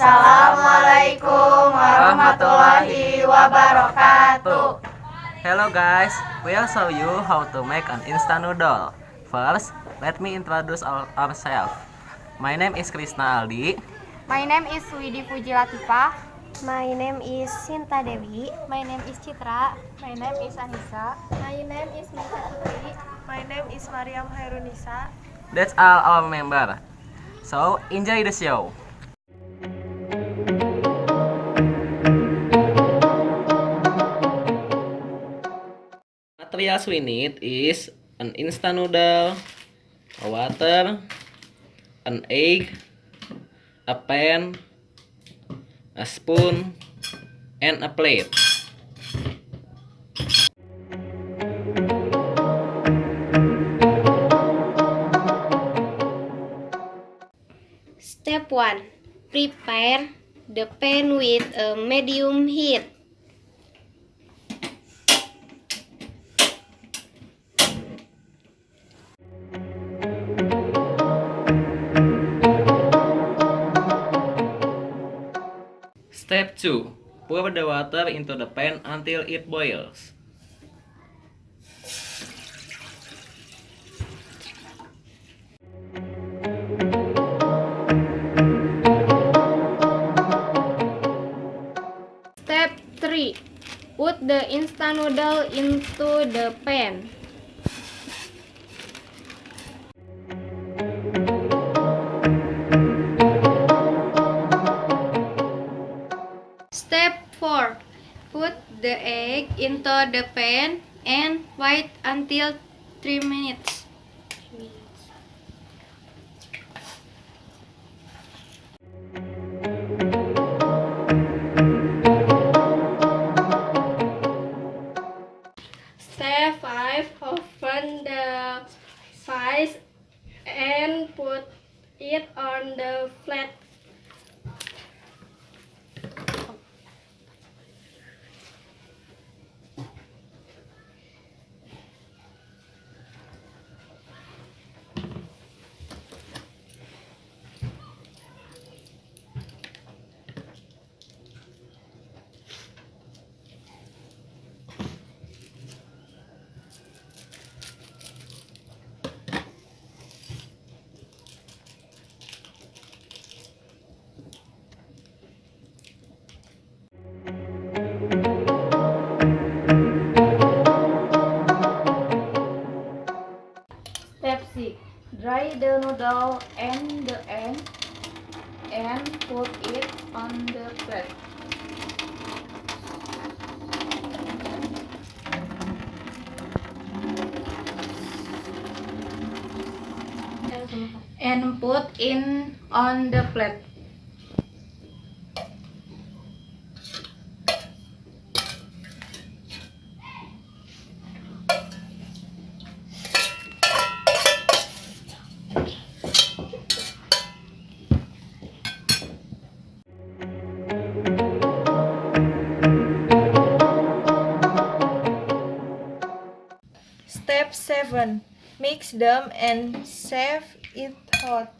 Assalamualaikum warahmatullahi wabarakatuh. Hello guys, we'll show you how to make an instant noodle. First, let me introduce ourselves. My name is Krisna Aldi. My name is Widi Puji Latifah. My name is Sinta Dewi. My name is Citra. My name is Anissa. My name is Mika Putri. My name is Mariam Hairunisa. That's all our member. So, enjoy the show. Materials we need is an instant noodle, a water, an egg, a pan, a spoon, and a plate. Step 1. Prepare the pan with a medium heat. Step 2. Pour the water into the pan until it boils. Step 3. Put the instant noodle into the pan. Step 4. Put the egg into the pan and wait until 3 minutes. Step 5. Open the spice and put it on the plate. Step 6. Dry the noodle and the egg and put it on the plate. And put in on the plate. Step 7. Mix them and serve it hot.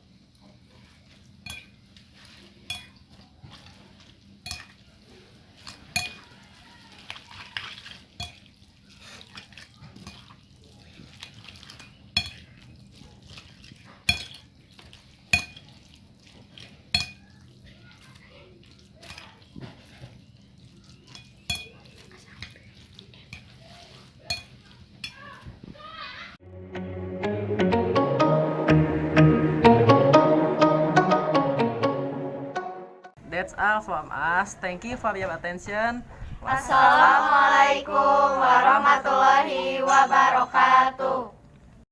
That's all from us. Thank you for your attention. Assalamualaikum warahmatullahi wabarakatuh.